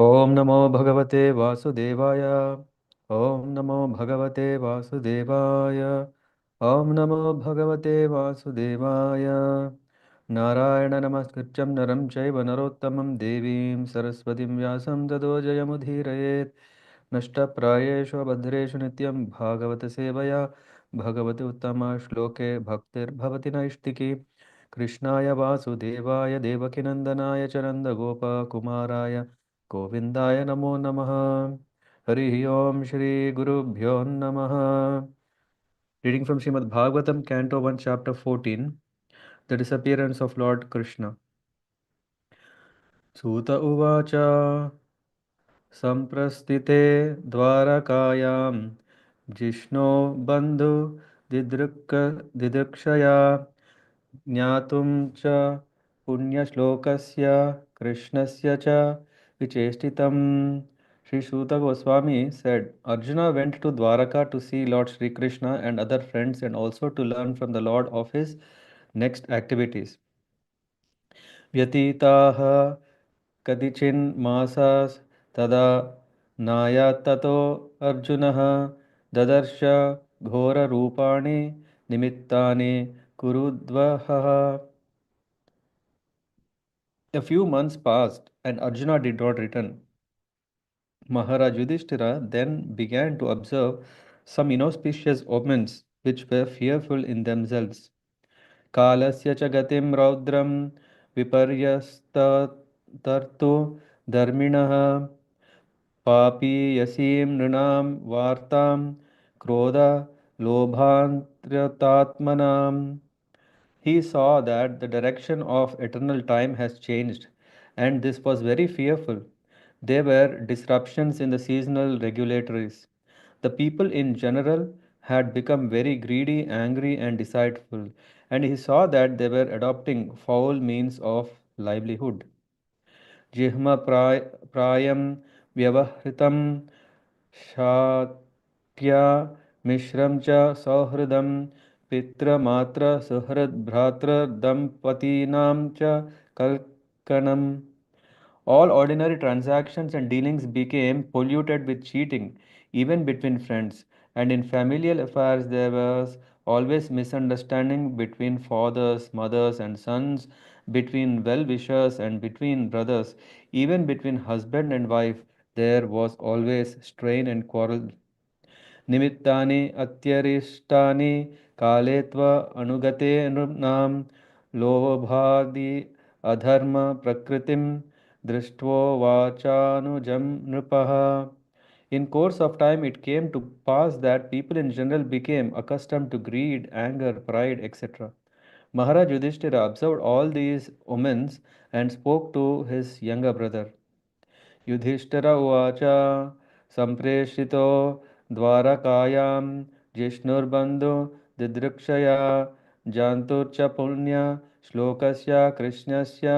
Om Namo Bhagavate Vasudevaya. Om Namo Bhagavate Vasudevaya. Om Namo Bhagavate Vasudevaya. Narayana Namaskrityam Naram Chaiva Narottamam Devim Saraswatim Vyasam Tado Jayamudhirayet. Nashtaprayeshu Abhadreshu Nityam Bhagavata-sevayā. Bhagavate Uttama Shloke Bhaktir Bhavati Naishtiki. Krishnaya Vasudevaya Devakinandanaya Charanda Gopa Kumaraya Govindaya Namo Namaha. Hari Om Shri Guru Bhyo Namaha. Reading from Srimad Bhagavatam, Canto 1, Chapter 14, The Disappearance of Lord Krishna. Suta Uvacha Samprastite Dvarakayam Jishno Bandhu Didrikshaya Jnatum cha punyashlokasya Krishnasya cha vichestitam. Sri Suta Goswami said, Arjuna went to Dwaraka to see Lord Sri Krishna and other friends and also to learn from the Lord of his next activities. Vyatitaha kadichin masas tada naya tato Arjunaha dadarsha ghora rupani nimittani kurudvaha. A few months passed and Arjuna did not return. Maharaj Yudhishthira then began to observe some inauspicious omens which were fearful in themselves. Kalasya cha gatim raudram viparyastatartu dharminaha papi yasim nrinam vartam krodha lobhantratatmanam. He saw that the direction of eternal time has changed, and this was very fearful. There were disruptions in the seasonal regulatories. The people in general had become very greedy, angry, and deceitful, and he saw that they were adopting foul means of livelihood. Jihma prayam vyavahritam Shatya Mishram cha Sauhridam Pitra Matra Suhrad Bhratra Dampatinam cha Kalkanam. All ordinary transactions and dealings became polluted with cheating, even between friends. And in familial affairs, there was always misunderstanding between fathers, mothers, and sons, between well wishers and between brothers, even between husband and wife. There was always strain and quarrel. निमित्तानि अत्यरिष्टानि काले त्व अनुगते नृणां लोभादि अधर्म प्रकृतिं दृष्ट्वो वाचानुजं नृपः. In course of time, it came to pass that people in general became accustomed to greed, anger, pride, etc. Maharaj Yudhishthira observed all these omens and spoke to his younger brother. Yudhishthir उवाच सम्प्रेषितो द्वारकायां जिष्णुर्बन्धु दिदृक्षया जान्तुर्च पुण्य श्लोकस्य कृष्णस्य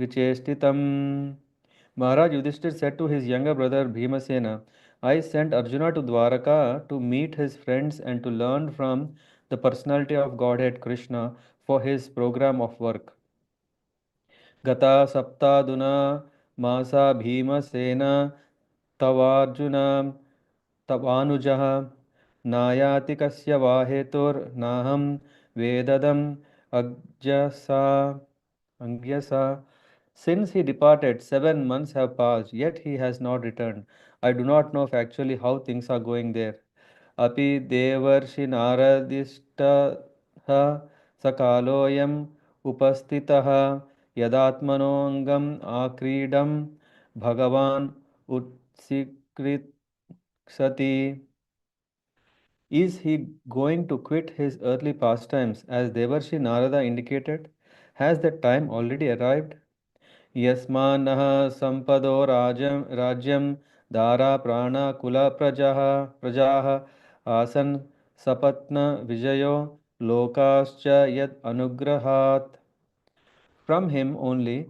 विचेष्टितम्. Maharaj Yudhishthir said to his younger brother Bhimasena, I sent Arjuna to Dwaraka to meet his friends and to learn from the personality of Godhead Krishna for his program of work. गता सप्तादुना मासा भीमसेन तवार्जुन तवानुजः नायाति कस्य वा हेतुर्नाहं वेददम् अज्ञसा Angyasa. Since he departed, 7 months have passed, yet he has not returned. I do not know factually how things are going there. Api devarshi naradishtaha sakaloyam upastitaha yadatmanongam akridam bhagavan utsikrit is he going to quit his earthly pastimes as Devarshi Narada indicated? Has that time already arrived? Yasmanah sampado rajyam dara prana kula prajaha asan sapatna vijayo lokascha yad anugrahat. From him only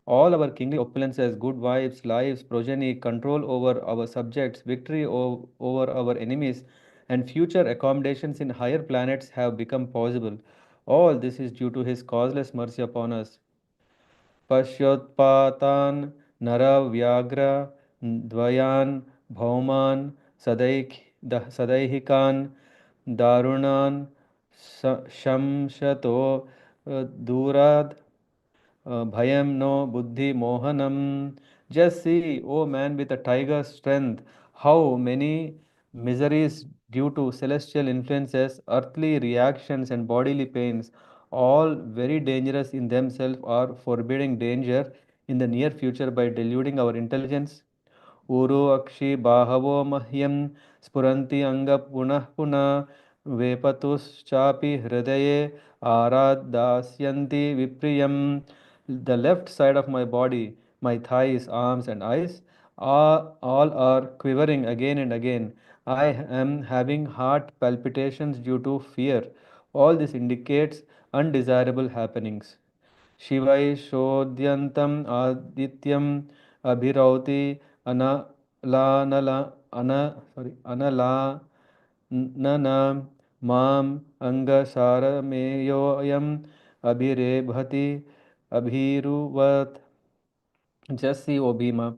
all our kingly opulences, good wives, lives, progeny, control over our subjects, victory over our enemies, and future accommodations in higher planets have become possible. All this is due to his causeless mercy upon us. पश्योत्पातान् nara vyagra dvayan bhauman sadaihikan darunan shamshato durad bhayam no buddhi mohanam. Just see, O man with a tiger's strength, how many miseries due to celestial influences, earthly reactions, and bodily pains, all very dangerous in themselves, are forbidding danger in the near future by deluding our intelligence. ऊरो अक्षि बाहवो मह्यं स्फुरन्ति पुनः पुनः वेपतुश्चापि हृदये आरादास्यन्ति विप्रियम्. The left side of my body, my thighs, arms, and eyes, all are quivering again and again. I am having heart palpitations due to fear. All this indicates undesirable happenings. शिवै शोद्यन्तम् आदित्यम् अभिरौति अनलानल on sorry अनलानन माम् अङ्गसारमेयोऽयम् अभिरेभति अभिरुवत्. Just see, O Bhima,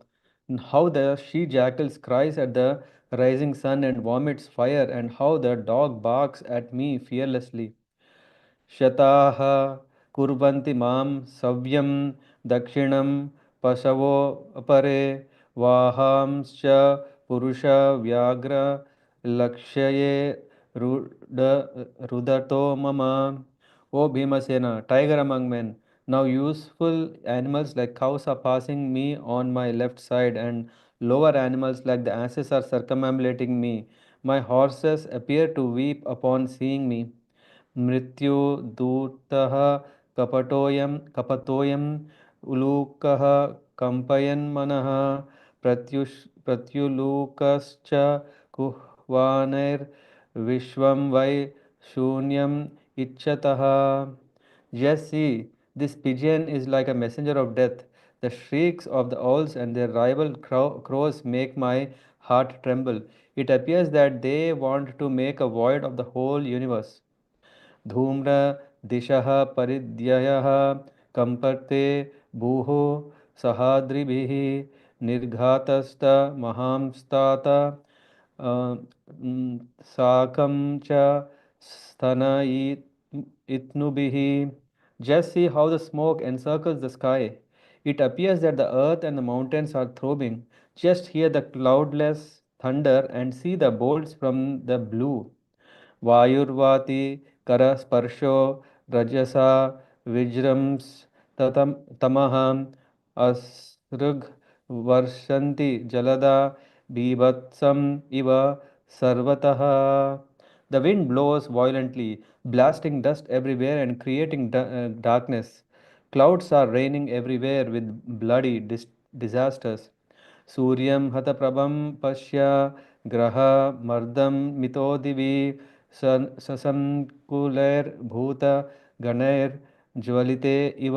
how the she jackal cries at the rising sun and vomits fire, and how the dog barks at me fearlessly. शताः कुर्वन्ति मां सव्यं दक्षिणं पशवो अपरे वाहांश्च पुरुषव्याघ्र लक्ष्ये रुदतो मम. O Bhimasena, tiger among men, now useful animals like cows are passing me on my left side, and lower animals like the asses are circumambulating me. My horses appear to weep upon seeing me. मृत्युदूतः कपटोऽयम् उलूकः कम्पयन्मनः प्रत्युलूकश्च कुह्वानैर्विश्वं वै शून्यम् इच्छतः. Yes, see, this pigeon is like a messenger of death. The shrieks of the owls and their rival crows make my heart tremble. It appears that they want to make a void of the whole universe. धूम्र दिशः परिद्ययः कम्पते भूः सहाद्रिभिः निर्घातस्त महांस्तात साकं च स्तनयित्नुभिः. Just see how the smoke encircles the sky. It appears that the earth and the mountains are throbbing. Just hear the cloudless thunder and see the bolts from the blue. वायुर्वाति करस्पर्शो रजसा विजृंस तमः असृग् वर्षन्ति जलदा बीभत्सम् इव सर्वतः. The wind blows violently, blasting dust everywhere and creating darkness. Clouds are raining everywhere with bloody disasters. सूर्यं हतप्रभं पश्य ग्रहमर्दं मितो दिवि ससङ्कुलैर्भूतगणैर्ज्वलिते इव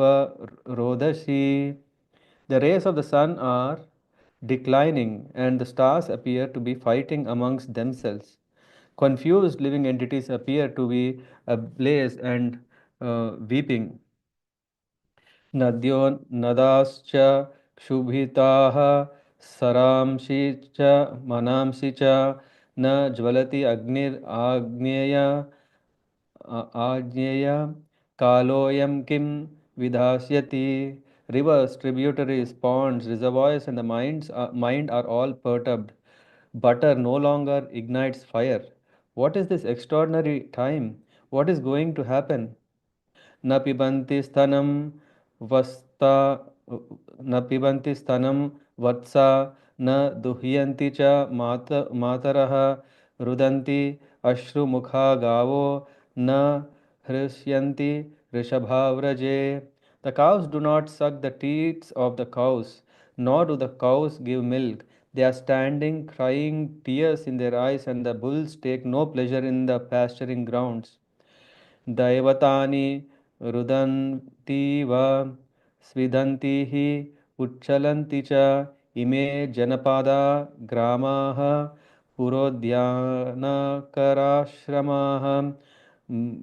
रोदसी. The rays of the sun are declining, and the stars appear to be fighting amongst themselves. Confused living entities appear to be ablaze and weeping. नद्यो नदाश्च क्षुभिताः सरांसि च मनांसि च न ज्वलति अग्निराग्नेय आज्ञेय कालोऽयं किं विधास्यति. Rivers, tributaries, ponds, reservoirs, and the mind are all perturbed. Butter no longer ignites fire. What is this extraordinary time? What is going to happen? न पिबन्ति स्तनं वस्ता न पिबन्ति स्तनं वत्सा न दुह्यन्ति च मातरः रुदन्ति अश्रुमुखा गावो न हृष्यन्ति वृषभाव्रजे. The cows do not suck the teats of the cows, nor do the cows give milk. They are standing, crying tears in their eyes, and the bulls take no pleasure in the pasturing grounds. दैवतानि रुदन्तीव स्विदन्ति हि उच्छलन्ति च इमे जनपदा ग्रामाः पुरोद्यानकराश्रमाः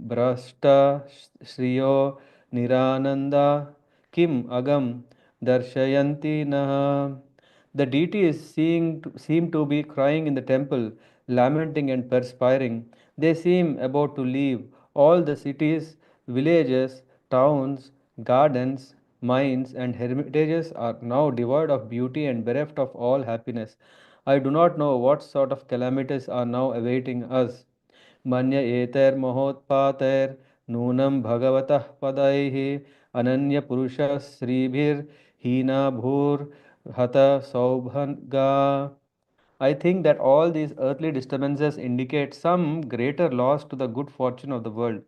भ्रष्टश्रियो निरानन्दा किम् अगम् darshayanti nah. The deities seem to be crying in the temple, lamenting and perspiring. They seem about to leave. All the cities, villages, towns, gardens, mines, and hermitages are now devoid of beauty and bereft of all happiness. I do not know what sort of calamities are now awaiting us. मन्य एतैर्महोत्पातैर् नूनं भगवतः पदैः अनन्य पुरुष श्रीभिर्हीना भूर्हत सौभगा. I think that all these earthly disturbances indicate some greater loss to the good fortune of the world.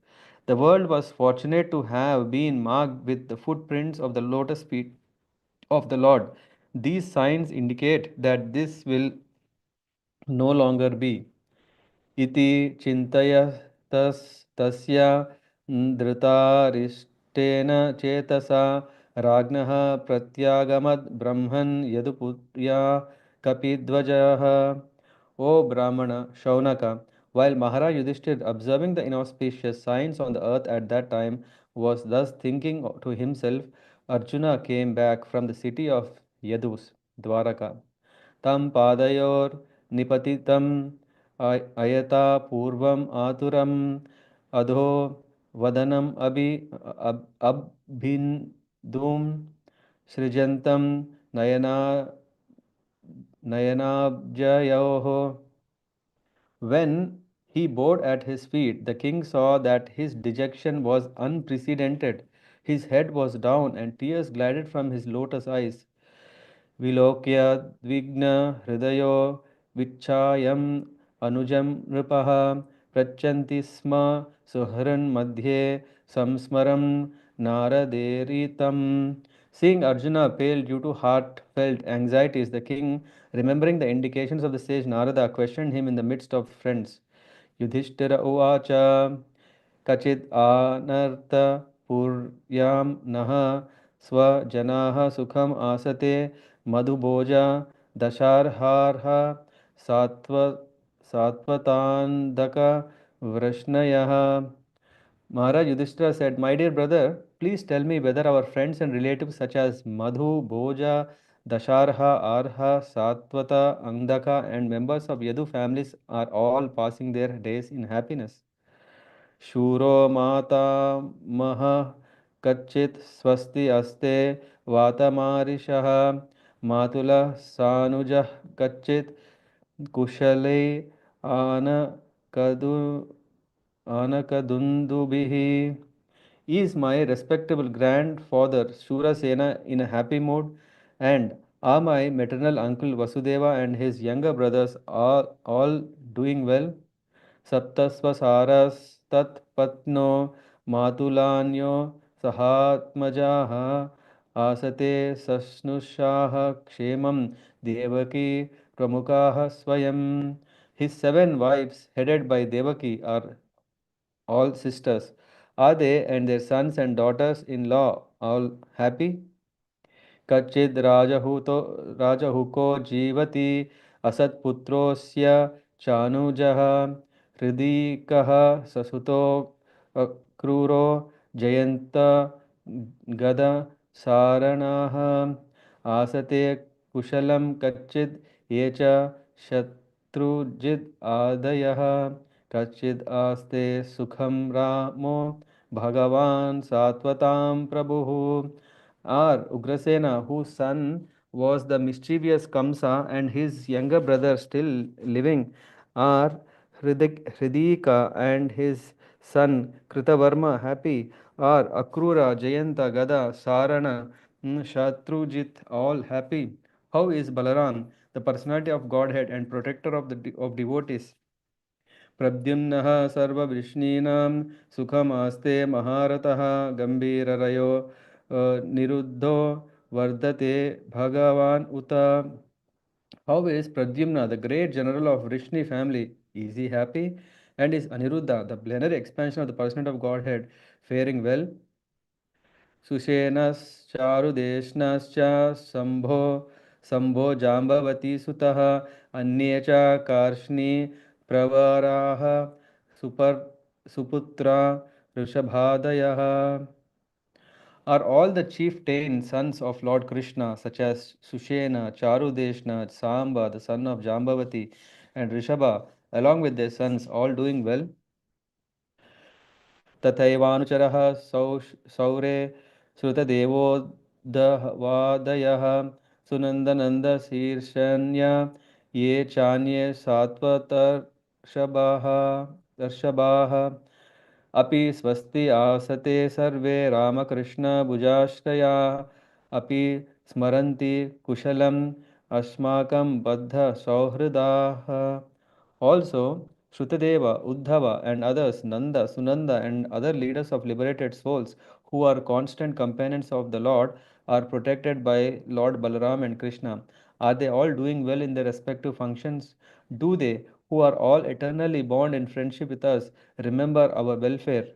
The world was fortunate to have been marked with the footprints of the lotus feet of the Lord. These signs indicate that this will no longer be. इति चिन्तयतस्तस्य धृतारिष्टेन चेतसा राज्ञः प्रत्यागमद् ब्रह्मन् यदुपुत्र्या कपिध्वजः. O Brahmana, Shaunaka, while Maharaj Yudhishthir, observing the inauspicious signs on the earth at that time, was thus thinking to himself, Arjuna came back from the city of Yadus, Dwaraka. Tam padayor nipatitam ayata purvam aturam adho vadanam abhindum srijantam nayanabjayoho. When he bowed at his feet, the king saw that his dejection was unprecedented. His head was down, and tears glided from his lotus eyes. विलोक्य द्विघ्न हृदयो विच्छायम् अनुजं नृपः पृच्छन्ति स्म सुहृन्मध्ये संस्मरं नारदेरितं. Seeing Arjuna pale due to heartfelt anxieties, the king, remembering the indications of the sage Narada, questioned him in the midst of friends. Yudhishthira Uvacha Kachid Anartha Puryam Naha Swajanaha Sukham Asate Madhuboja Dasharharha Satva Satvatandaka Vrashnayaha. Maharaj Yudhishthira said, my dear brother, please tell me whether our friends and relatives such as Madhu, Bhoja, Dasharha, Arha, Satvata, Andaka, and members of Yadu families are all passing their days in happiness. शूरो मातामहः कच्चित् स्वस्ति अस्ते वातमारिषः मातुलः सानुजः कच्चित् कुशले आनकदु आनकदुन्दुभिः. Is my respectable grandfather Shurasena in a happy mood? And are my maternal uncle Vasudeva and his younger brothers all doing well? सप्तस्वसारस्तत्पत्नो मातुलान्यो सहात्मजाः आसते सश्नुषाः क्षेमं देवकी प्रमुखाः स्वयं. His seven wives, headed by Devaki, are all sisters. Are they and their sons and daughters in law all happy? कच्चिद् राजहुको जीवति असत्पुत्रोऽस्य चानुजः हृदि कः ससुतो क्रूरो जयन्त गदसारणाः आसते कुशलं कच्चिद् ये च शत्रुजिद् आदयः कच्चिद् आस्ते सुखं रामो भगवान् सात्वतां प्रभुः. Or Ugrasena, whose son was the mischievous Kamsa and his younger brother still living, are Hridika and his son Kritavarma happy, are Akrura, Jayanta, Gada, Sarana, Shatrujit all happy. How is Balaram, the personality of Godhead and protector of of devotees? प्रद्युम्नः सर्ववृष्णीनां सुखमास्ते महारथः गम्भीररयो निरुद्धो वर्धते भगवान् उत. How is Pradyumna, the great general of Vrishni family, is he happy? And is Aniruddha, the plenary expansion of the personality of Godhead, faring well? सुषेणश्चारुदेष्णश्च Shambho Shambho Jambavati सुतः अन्ये च कार्ष्णी प्रवराः सुपुत्रा वृषभादयः. Are all the chieftain sons of Lord Krishna, such as Sushena, Charudeshna, Samba, the son of Jambavati, and Rishabha, along with their sons, all doing well? तथैवानुचरः सौरे श्रुतदेवोदवादयः सुनन्दनन्दशीर्षन्य ये चान्ये सात्वतर्षभाः अपि स्वस्ति आसते सर्वे रामकृष्णभुजाश्रया अपि स्मरन्ति कुशलम् अस्माकं बद्धसौहृदाः. Also, Shrutadeva, Uddhava, and others, Nanda, Sunanda, and other leaders of liberated souls who are constant companions of the Lord, are protected by Lord Balaram and Krishna. Are they all doing well in their respective functions? Do they, who are all eternally bound in friendship with us, remember our welfare?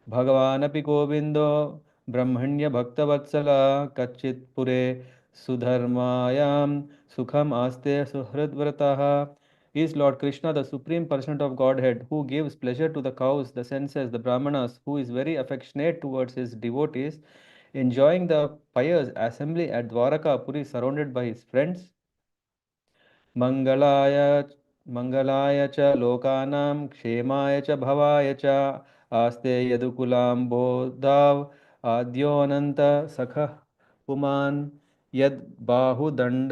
भगवानपि Govindo ब्रह्मण्यभक्तवत्सला कच्चित्पुरे सुधर्मायां सुखम् आस्ते सुहृद्व्रतः. Is Lord Krishna the Supreme Personality of Godhead, who gives pleasure to the cows, the senses, the Brahmanas, who is very affectionate towards his devotees, enjoying the pious assembly at Dwaraka Puri surrounded by his friends? मङ्गलाय मङ्गलाय च लोकानां क्षेमाय च भवाय च आस्ते यदुकुलाम्बोधाव आद्योऽनन्त सखः पुमान् यद् बाहुदण्ड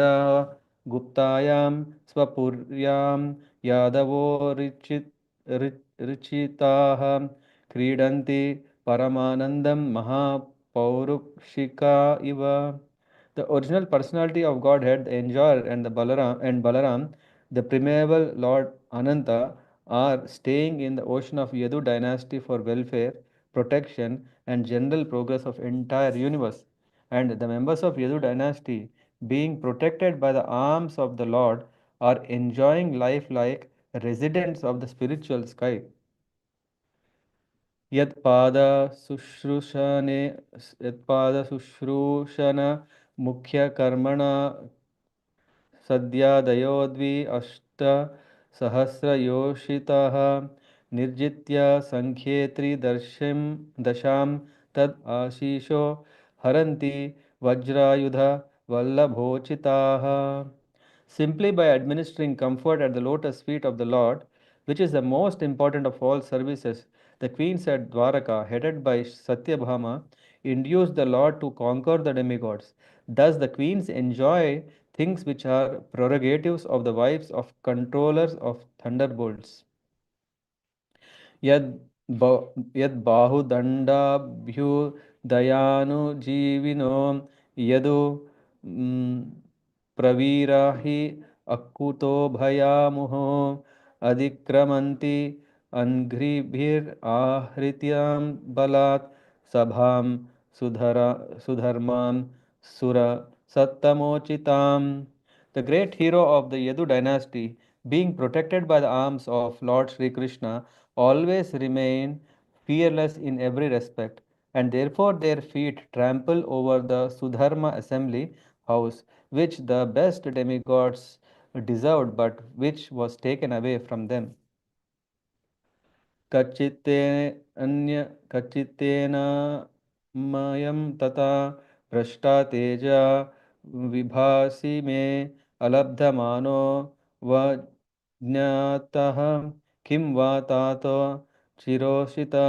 गुप्तायां स्वपुर्यां यादवो ऋचिताः क्रीडन्ति परमानन्दं महापौरुषिका इव. The original personality of Godhead, the enjoyer, and Balaram, the primeval Lord Ananta, are staying in the ocean of Yadu dynasty for welfare, protection, and general progress of entire universe. And the members of Yadu dynasty, being protected by the arms of the Lord, are enjoying life like residents of the spiritual sky. यत्पादशुश्रूषणे यत्पादशुश्रूषण मुख्यकर्मण सद्यादयो अष्टसहस्रयोषितः निर्जित्य सङ्ख्ये त्रिदर्शिं दशां तद् आशीषो हरन्ति वज्रायुध वल्लभोचिताः. Simply by administering comfort at the lotus feet of the Lord, which is the most important of all services, the queens at Dwaraka, headed by Satyabhama, induced the Lord to conquer the demigods. Thus, the queens enjoy things which are prerogatives of the wives of controllers of thunderbolts. यद् यद्बाहुदण्डाभ्युदयानुजीविनो यदु प्रवीराहि अकुतो भयामुहो अधिक्रमन्ति अङ्घ्रिभिराहृत्यां बलात् सभां सुधर्मां सुर सत्तमोचिताम्. The great hero of the Yadu dynasty, being protected by the arms of Lord Sri Krishna, always remain fearless in every respect, and therefore their feet trample over the Sudharma assembly house, which the best demigods deserved but which was taken away from them. कच्चित्तेन मयं तथा भ्रष्टा तेजा विभासि मे अलब्धमानो वज्ञातः किं वा तात चिरोषिता.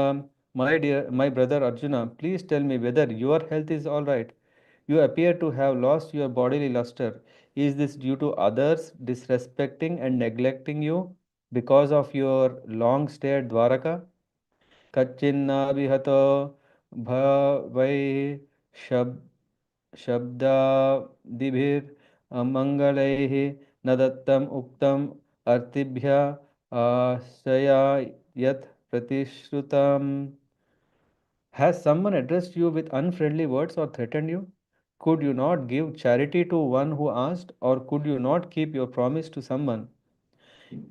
My brother Arjuna, please tell me whether your health is all right. You appear to have lost your bodily luster. Is this due to others disrespecting and neglecting you because of your long stay at Dwaraka? कच्चिन्नाभिहतो भवैः शब्दादिभिरमङ्गलैः न दत्तम् उक्तम् अर्तिभ्यः आश्रया यत् प्रतिश्रुतम्. Has someone addressed you with unfriendly words or threatened you? Could you not give charity to one who asked, or could you not keep your promise to someone?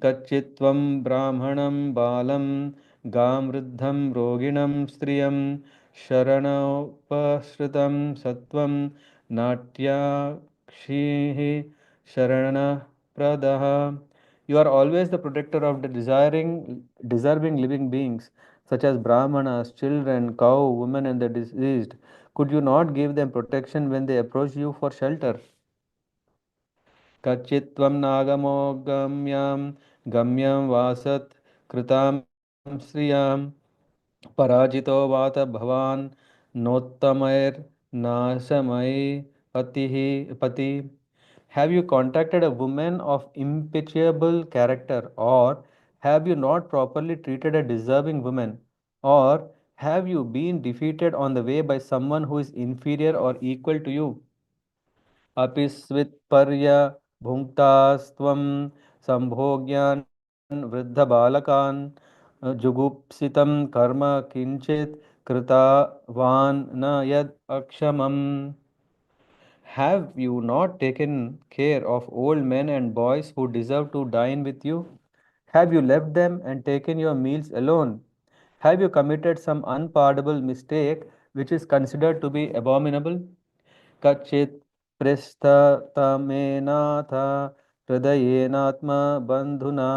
कच्चित्त्वं ब्राह्मणं बालं गां वृद्धं रोगिणं स्त्रियं शरणोपसृतं सत्वं नाट्याक्षीः शरणप्रदः. You are always the protector of the deserving living beings, such as brahmanas, children, cow, women, and the diseased. Could you not give them protection when they approach you for shelter? Kachitvam nagamogam gamyam vasat kritam sriyam parajito vata bhavan nottamair nasamai pati. Have you contacted a woman of impeccable character, or have you not properly treated a deserving woman, or have you been defeated on the way by someone who is inferior or equal to you? अपिस्वित्पर्य भुङ्क्तास्त्वं सम्भोग्यान् वृद्धबालकान् जुगुप्सितं कर्म किञ्चित् कृतवान् न यद् अक्षमम्. Have you not taken care of old men and boys who deserve to dine with you? Have you left them and taken your meals alone? Have you committed some unpardonable mistake which is considered to be abominable? कच्चित् पृष्ठतमेनाथ हृदयेनात्मबन्धुना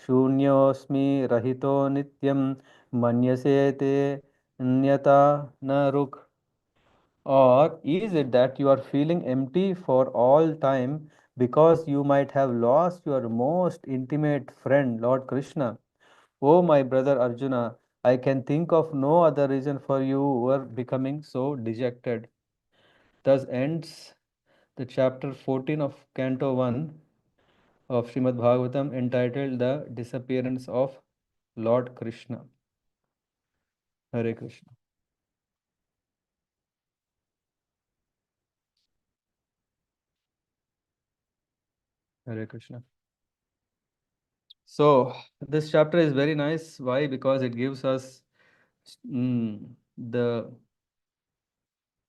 शून्योऽस्मि रहितो नित्यं मन्यसे ते न्यता न रुक्. Or is it that you are feeling empty for all time because you might have lost your most intimate friend, Lord Krishna? Oh, my brother Arjuna, I can think of no other reason for you were becoming so dejected. Thus ends the chapter 14 of Canto 1 of Srimad Bhagavatam entitled The Disappearance of Lord Krishna. Hare Krishna. Hare Krishna. So, this chapter is very nice. Why? Because it gives us mm, the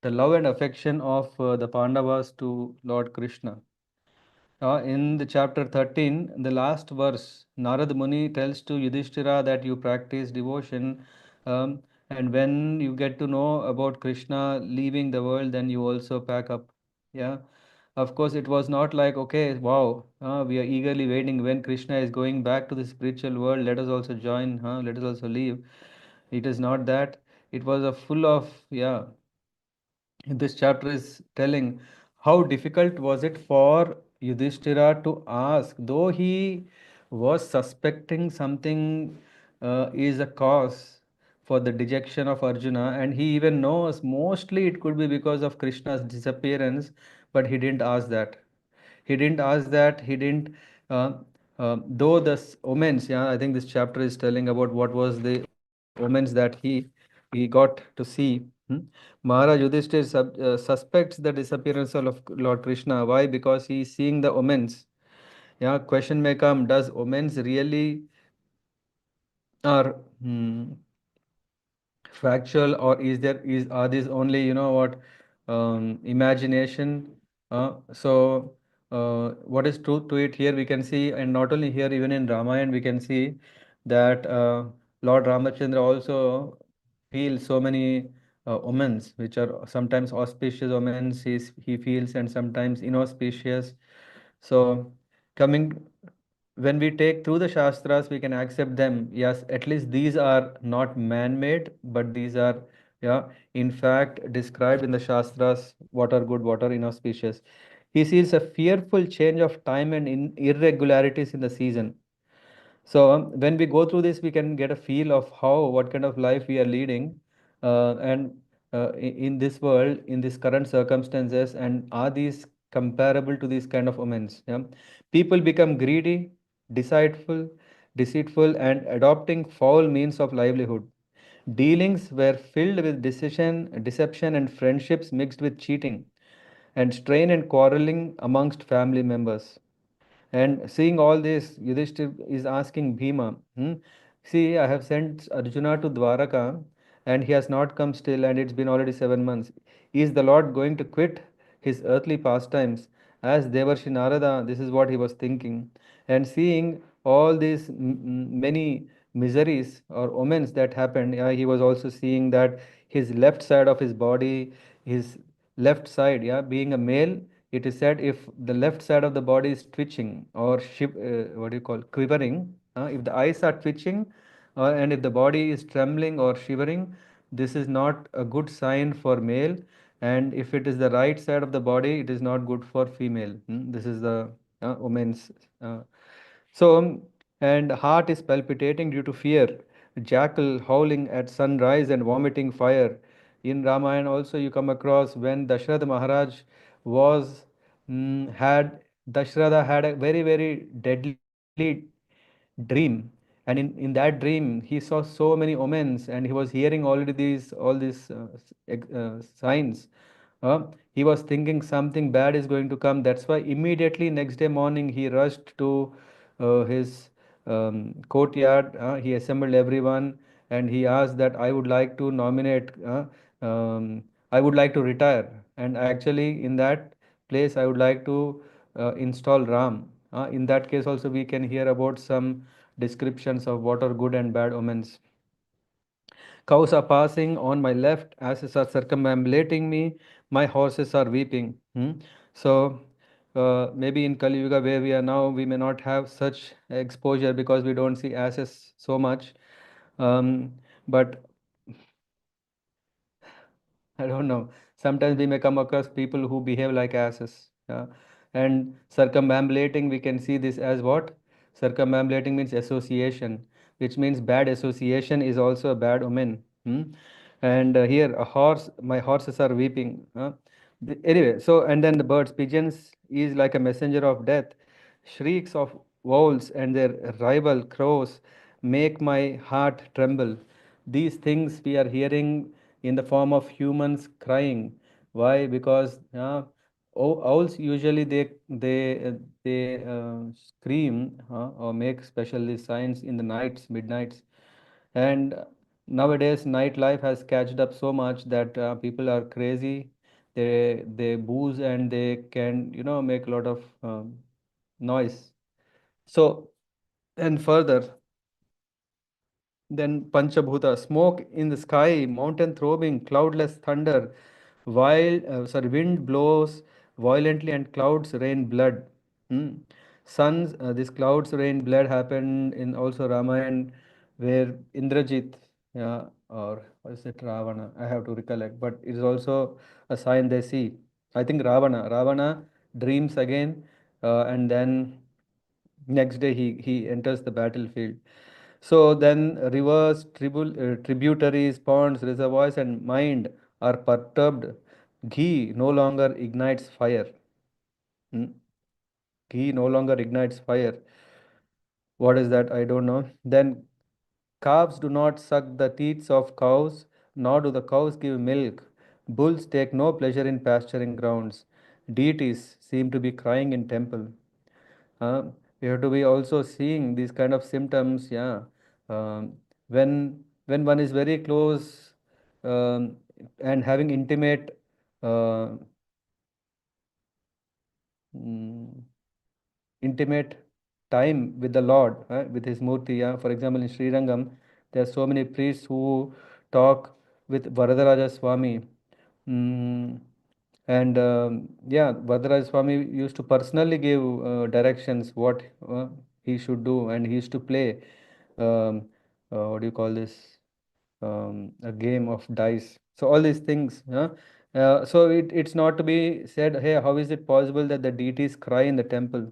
the love and affection of the Pandavas to Lord Krishna. In the chapter 13, the last verse, Narad Muni tells to Yudhishthira that you practice devotion, and when you get to know about Krishna leaving the world, then you also pack up. Yeah, of course, it was not like, okay, wow, we are eagerly waiting when Krishna is going back to the spiritual world. Let us also join. Let us also leave. It is not that. It was a full of, yeah, this chapter is telling how difficult was it for Yudhishthira to ask, though he was suspecting something is a cause for the dejection of Arjuna, and he even knows mostly it could be because of Krishna's disappearance, but he didn't ask that. He didn't ask that. He didn't. Uh, though the omens, yeah, I think this chapter is telling about what was the omens that he got to see. Maharaj Yudhishthir suspects the disappearance of Lord Krishna. Why? Because he is seeing the omens. Yeah, question may come: does omens really are factual, or is are these only what imagination? What is truth to it? Here we can see, and not only here, even in Ramayana we can see that Lord Ramachandra also feels so many omens, which are sometimes auspicious omens he feels, and sometimes inauspicious. So coming when we take through the Shastras, we can accept them. Yes, at least these are not man-made, but these are, yeah, in fact, described in the Shastras what are good, what are inauspicious. He sees a fearful change of time and irregularities in the season. So when we go through this, we can get a feel of how, what kind of life we are leading, and in this world, in these current circumstances, and are these comparable to these kind of omens? Yeah? People become greedy, deceitful, deceitful, and adopting foul means of livelihood. Dealings were filled with deception, and friendships mixed with cheating, and strain and quarreling amongst family members. And seeing all this, Yudhishthir is asking Bhima, see, I have sent Arjuna to Dwaraka and he has not come still, and it's been already 7 months. Is the Lord going to quit his earthly pastimes? As Devarshi Narada, this is what he was thinking. And seeing all these many miseries or omens that happened, yeah, he was also seeing that his left side of his body, his left side, yeah, being a male, it is said if the left side of the body is twitching or what do you call quivering, if the eyes are twitching, and if the body is trembling or shivering, this is not a good sign for male, and if it is the right side of the body, it is not good for female. This is the woman's. Uh, and heart is palpitating due to fear. Jackal howling at sunrise and vomiting fire. In Ramayana also you come across when Dashrath Maharaj was had Dashratha had a very very deadly dream, and in that dream he saw so many omens, and he was hearing already these all these signs. He was thinking something bad is going to come. That's why immediately next day morning he rushed to his courtyard. He assembled everyone and he asked that I would like to nominate, I would like to retire. And actually, in that place, I would like to install Ram. In that case, also, we can hear about some descriptions of what are good and bad omens. Cows are passing on my left, asses are circumambulating me, my horses are weeping. So, maybe in Kali Yuga, where we are now, we may not have such exposure because we don't see asses so much. Um, but I don't know. Sometimes we may come across people who behave like asses. Yeah. And circumambulating, we can see this as what? Circumambulating means association, which means bad association is also a bad omen. And here, a horse, my horses are weeping. Anyway, so, and then the birds, pigeons is like a messenger of death. Shrieks of owls and their rival crows make my heart tremble. These things we are hearing in the form of humans crying. Why? Because owls usually they scream or make special signs in the nights, midnights, and nowadays nightlife has catched up so much that people are crazy. They booze and they can make a lot of noise. So and further, then Panchabhuta, smoke in the sky, mountain throbbing, cloudless thunder, wind blows violently and clouds rain blood. Hmm. These clouds rain blood happened in also Ramayana, where Indrajit, yeah, or what is it, Ravana? I have to recollect, but it is also a sign they see. I think Ravana dreams again, and then next day he enters the battlefield. So then rivers, tributaries, ponds, reservoirs, and mind are perturbed. Ghee no longer ignites fire. Hmm? Ghee no longer ignites fire. What is that? I don't know. Then calves do not suck the teats of cows, nor do the cows give milk. Bulls take no pleasure in pasturing grounds. Deities seem to be crying in temple. uh, we have to be also seeing these kind of symptoms, yeah. Um, when when one is very close, and having intimate uh, mm, intimate time with the Lord, with his murti. Yeah? For example, in Sri Rangam, there are so many priests who talk with Varadaraja Swami. Mm, and yeah, Varadaraja Swami used to personally give directions what he should do, and he used to play. Um, what do you call this? A game of dice. So all these things. So it's not to be said, hey, how is it possible that the deities cry in the temple?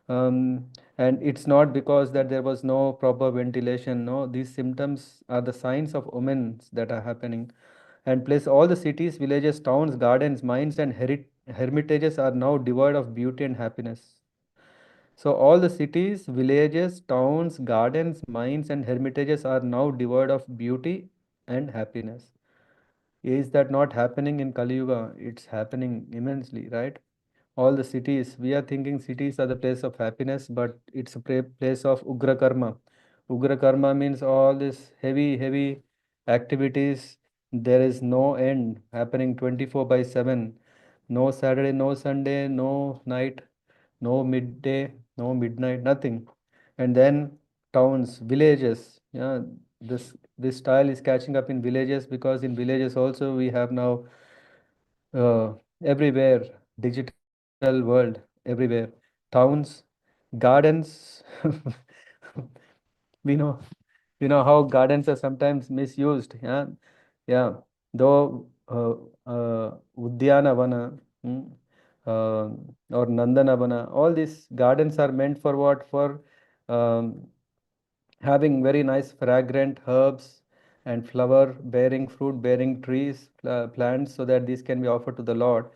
And it's not because that there was no proper ventilation. No, these symptoms are the signs of omens that are happening. And plus, all the cities, villages, towns, gardens, mines, and hermitages are now devoid of beauty and happiness. So all the cities, villages, towns, gardens, mines, and hermitages are now devoid of beauty and happiness. Is that not happening in Kali Yuga? It's happening immensely, right? All the cities, we are thinking cities are the place of happiness, but it's a place of Ugra Karma. Ugra Karma means all this heavy, heavy activities. There is no end happening 24 by 7. No Saturday, no Sunday, no night, no midday, no midnight, nothing. And then towns, villages. Yeah, this style is catching up in villages because in villages also we have now uh, everywhere digital world everywhere towns gardens we know how gardens are sometimes misused, yeah. Yeah, though Udyanavana uh, or Nandanavana, all these gardens are meant for what? For um, having very nice fragrant herbs and flower bearing, fruit bearing trees, plants, so that these can be offered to the Lord.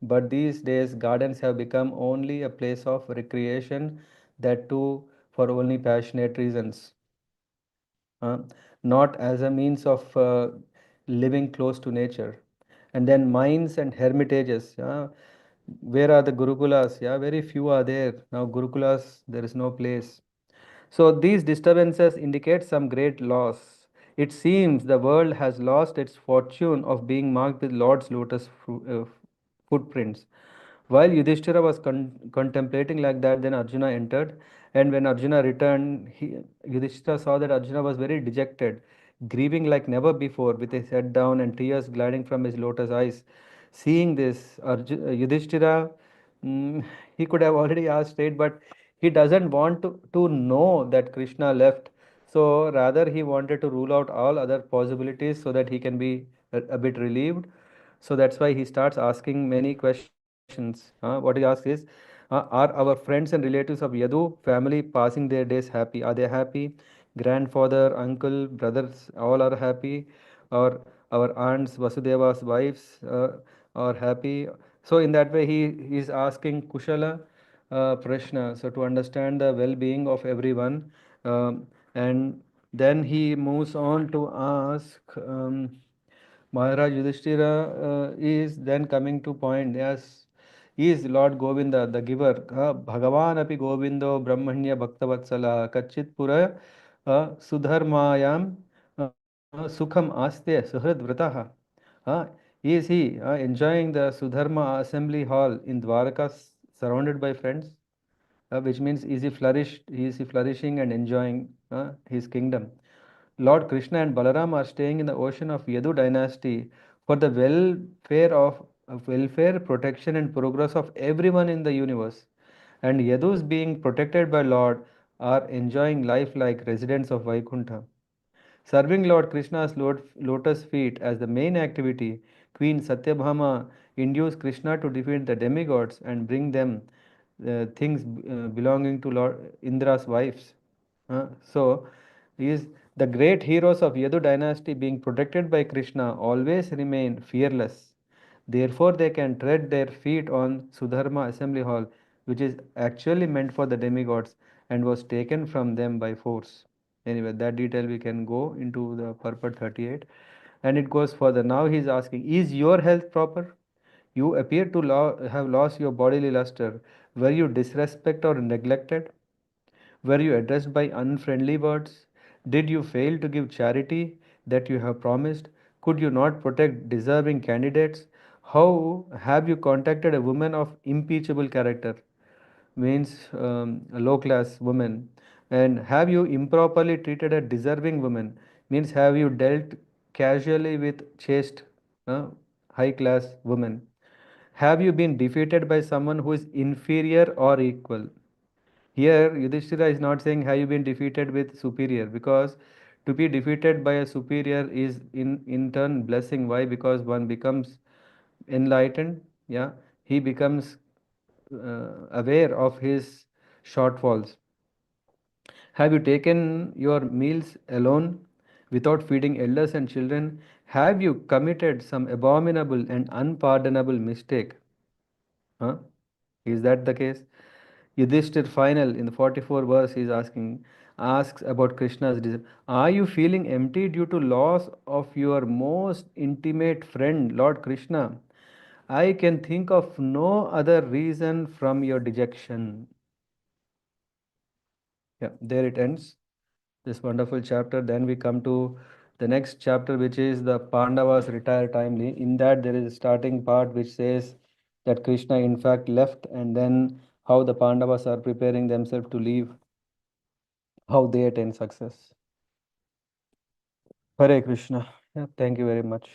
But these days, gardens have become only a place of recreation, that too for only passionate reasons, uh, not as a means of living close to nature. And then mines and hermitages. Where are the gurukulas? Yeah, very few are there. Now, gurukulas, there is no place. So, these disturbances indicate some great loss. It seems the world has lost its fortune of being marked with Lord's lotus footprints. While Yudhishthira was contemplating like that, then Arjuna entered. And when Arjuna returned, Yudhishthira saw that Arjuna was very dejected, grieving like never before, with his head down and tears gliding from his lotus eyes. Seeing this, Yudhishthira, mm, he could have already asked straight, but he doesn't want to know that Krishna left. So rather, he wanted to rule out all other possibilities so that he can be a bit relieved. So that's why he starts asking many questions. What he asks is, are our friends and relatives of Yadu family passing their days happy? Are they happy? Grandfather, uncle, brothers, all are happy? Or our aunts, Vasudeva's wives are happy? So in that way, he is asking Kushala Prashna, so to understand the well-being of everyone. And then he moves on to ask. Maharaj Yudhishthira is then coming to point, yes, he is Lord Govinda, the giver. Bhagavan api Govindo Brahmanya Bhaktavatsala Kachit Pura Sudharmayam Sukham Aste Suhrid Vrataha. Is he enjoying the Sudharma assembly hall in Dwarka surrounded by friends? Which means is he flourishing and enjoying his kingdom. Lord Krishna and Balaram are staying in the ocean of Yadu dynasty for the welfare, protection, and progress of everyone in the universe. And Yadus being protected by Lord are enjoying life like residents of Vaikuntha. Serving Lord Krishna's lotus feet as the main activity, Queen Satyabhama induced Krishna to defeat the demigods and bring them things belonging to Lord Indra's wives. So, is the great heroes of Yadu dynasty being protected by Krishna always remain fearless. Therefore, they can tread their feet on Sudharma assembly hall, which is actually meant for the demigods and was taken from them by force. Anyway, that detail we can go into the purport 38. And it goes further. Now he is asking, is your health proper? You appear to have lost your bodily luster. Were you disrespected or neglected? Were you addressed by unfriendly words? Did you fail to give charity that you have promised? Could you not protect deserving candidates? How have you contacted a woman of impeachable character? Means a low class woman. And have you improperly treated a deserving woman? Means have you dealt casually with chaste, uh, high class women? Have you been defeated by someone who is inferior or equal? Here, Yudhishthira is not saying, have you been defeated with superior? Because to be defeated by a superior is in turn blessing. Why? Because one becomes enlightened. Yeah, he becomes aware of his shortfalls. Have you taken your meals alone without feeding elders and children? Have you committed some abominable and unpardonable mistake? Huh? Is that the case? Yudhishthir final in the 44 verse is asks about Krishna's are you feeling empty due to loss of your most intimate friend Lord Krishna? I can think of no other reason from your dejection. Yeah, there it ends. This wonderful chapter. Then we come to the next chapter, which is the Pandavas retire timely. In that, there is a starting part which says that Krishna, in fact, left, and then how the Pandavas are preparing themselves to leave, how they attain success. Hare Krishna. Yeah, thank you very much.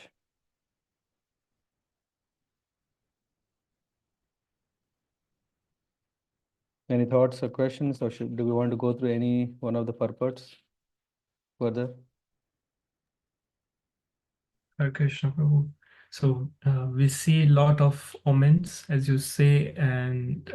Any thoughts or questions, or do we want to go through any one of the purports further? Hare Krishna, Prabhu. So we see a lot of omens, as you say, and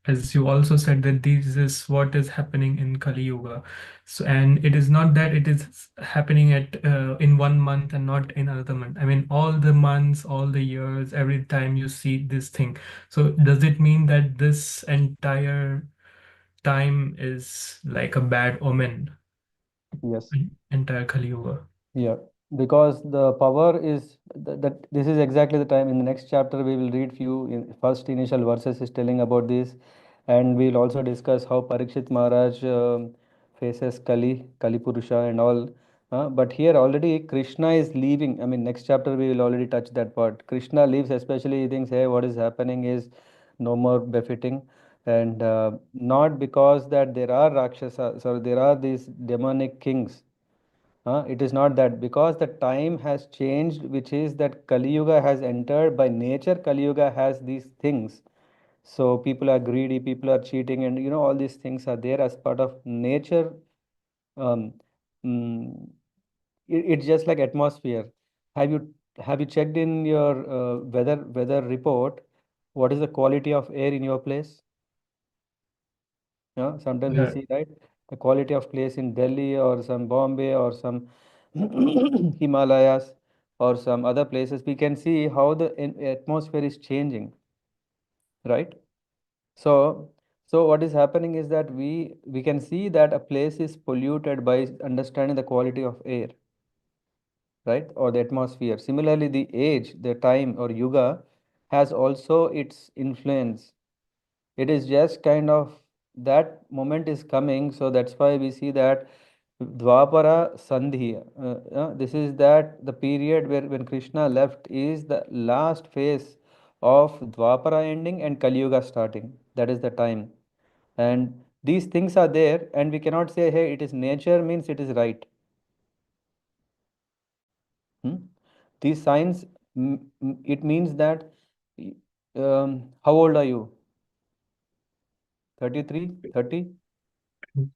as you also said that this is what is happening in Kali Yuga. So, and it is not that it is happening at in 1 month and not in another month. I mean, all the months, all the years, every time you see this thing. So, does it mean that this entire time is like a bad omen, Yes. entire Kali Yuga? Yeah, because the power is that this is exactly the time. In the next chapter, we will read few first initial verses is telling about this, and we'll also discuss how Parikshit Maharaj faces Kali Purusha and all. But here already Krishna is leaving. I mean, next chapter we will already touch that part. Krishna leaves, especially he thinks, hey, what is happening is no more befitting, and not because that there are Rakshasas or there are these demonic kings. It is not that because the time has changed, which is that Kali Yuga has entered. By nature, Kali Yuga has these things. So people are greedy, people are cheating, and all these things are there as part of nature. Um, mm, it's just like atmosphere. Have you have you checked in your weather report? What is the quality of air in your place? Sometimes we Yeah, see, right, the quality of place in Delhi or some Bombay or some Himalayas or some other places. We can see how the atmosphere is changing, right? So, so what is happening is that we can see that a place is polluted by understanding the quality of air, right, or the atmosphere. Similarly, the age, the time or yuga has also its influence. It is just kind of that moment is coming, so that's why we see that Dwapara Sandhi. This is that the period where when Krishna left is the last phase of Dwapara ending and Kali Yuga starting. That is the time. And these things are there, and we cannot say, hey, it is nature means it is right. Hmm? These signs, it means that, how old are you? 33, 30?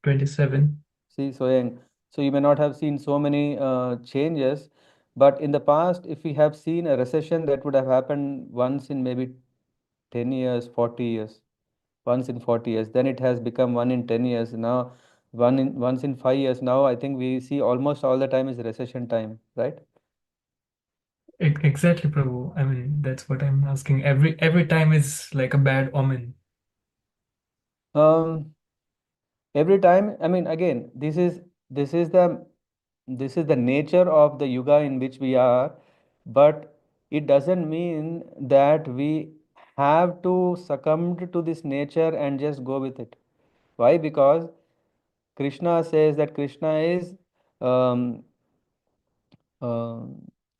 27. See, so young. So you may not have seen so many changes, but in the past, if we have seen a recession, that would have happened once in maybe 10 years, 40 years, once in 40 years. Then it has become one in 10 years. Now, once in 5 years. Now, I think we see almost all the time is recession time, right? Exactly, Prabhu. I mean, that's what I'm asking. Every time is like a bad omen. Um, every time, I mean, again, this is the this is the nature of the yuga in which we are, but it doesn't mean that we have to succumb to this nature and just go with it. Why? Because Krishna says that Krishna is um, uh,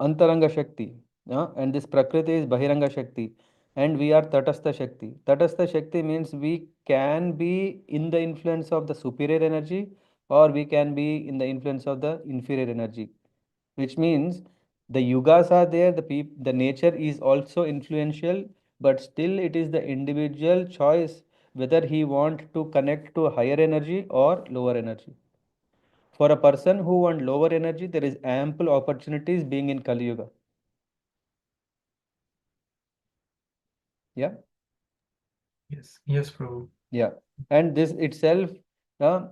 Antaranga Shakti, and this Prakriti is Bahiranga Shakti, and we are Tatastha Shakti. Tatastha Shakti means we can be in the influence of the superior energy or we can be in the influence of the inferior energy, which means the yugas are there, the nature is also influential, but still it is the individual choice whether he want to connect to a higher energy or lower energy. For a person who want lower energy, there is ample opportunities being in Kali Yuga. Yeah, Yes, yes, Prabhu. yeah. And this itself, uh,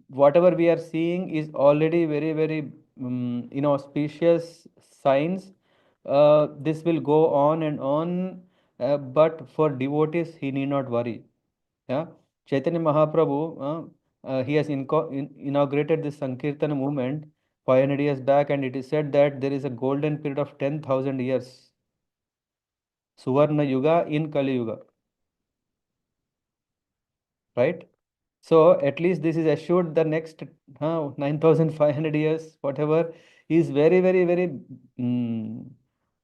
whatever we are seeing is already very, very inauspicious signs. This will go on and on, but for devotees, he need not worry. Yeah, Chaitanya Mahaprabhu, he has inaugurated this Sankirtana movement 500 years back, and it is said that there is a golden period of 10,000 years, Suvarna Yuga in Kali Yuga, right? So at least this is assured the next 9,500 years, whatever, is very, very, very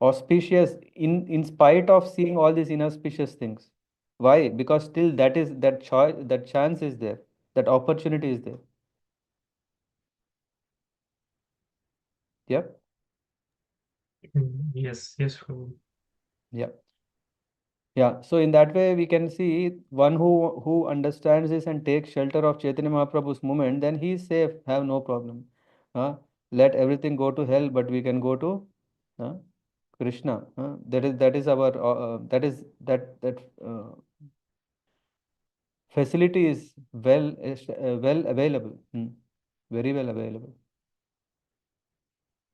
auspicious in spite of seeing all these inauspicious things. Why? Because still that choice, that chance is there, that opportunity is there. Yep. Yes, yes, Prabhu. Yeah. Yeah. So in that way, we can see one who understands this and takes shelter of Chaitanya Mahaprabhu's movement, then he is safe, have no problem. Let everything go to hell, but we can go to Huh? Krishna. Huh? That is our that facility is well available. Very well available.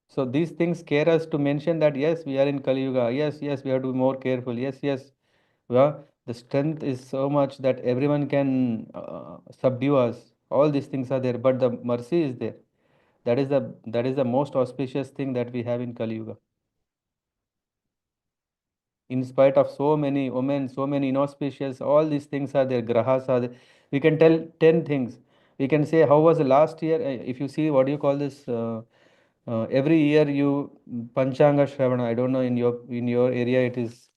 So these things scare us to mention that yes, we are in Kali Yuga. Yes, yes, we have to be more careful. Yes, yes. Well, the strength is so much that everyone can subdue us. All these things are there, but the mercy is there. That is the most auspicious thing that we have in Kali Yuga. In spite of so many women, so many inauspicious, all these things are there. Grahas are there. We can tell 10 things. We can say how was the last year. If you see what do you call this. Every year you Panchanga Shravana. I don't know in your area it is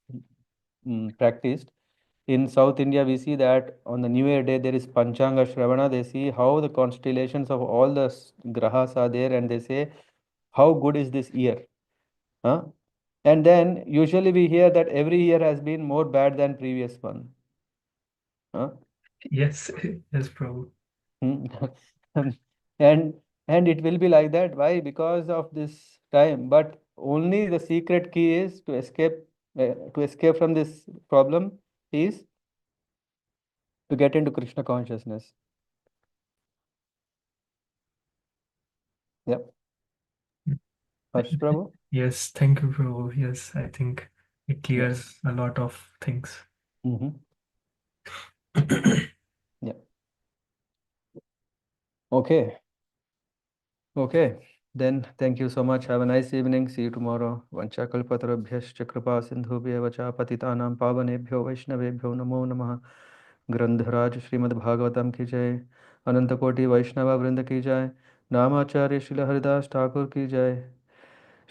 practiced. In South India, we see that on the New Year day there is Panchanga Shravana. They see how the constellations of all the grahas are there, and they say how good is this year. Huh? And then usually we hear that every year has been more bad than previous one. Huh? Yes, yes, Prabhu. Hmm. and and it will be like that. Why? Because of this time. But only the secret key is to escape from this problem is to get into Krishna consciousness. Yep. Harsh Prabhu. Yes, thank you, Prabhu. Yes, I think it Yeah. clears a lot of things. Mm-hmm. Yeah. Okay. Okay. Then thank you so much. Have a nice evening. See you tomorrow. Vanchakalpatarabhyascha kripa sindhubhya vacha patitanam pavanebhyo vaishnavebhyo namo namah. ग्रंथराज Shrimad Bhagavatam की जय। अनंत कोटि वैष्णव वृंद की जय। नामाचार्य श्रील हरिदास ठाकुर की जय।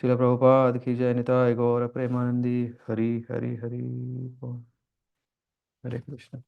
श्रील प्रभुपाद की जय। निताय गौर प्रेमानंदी। हरि हरि हरि बोल। हरे कृष्ण।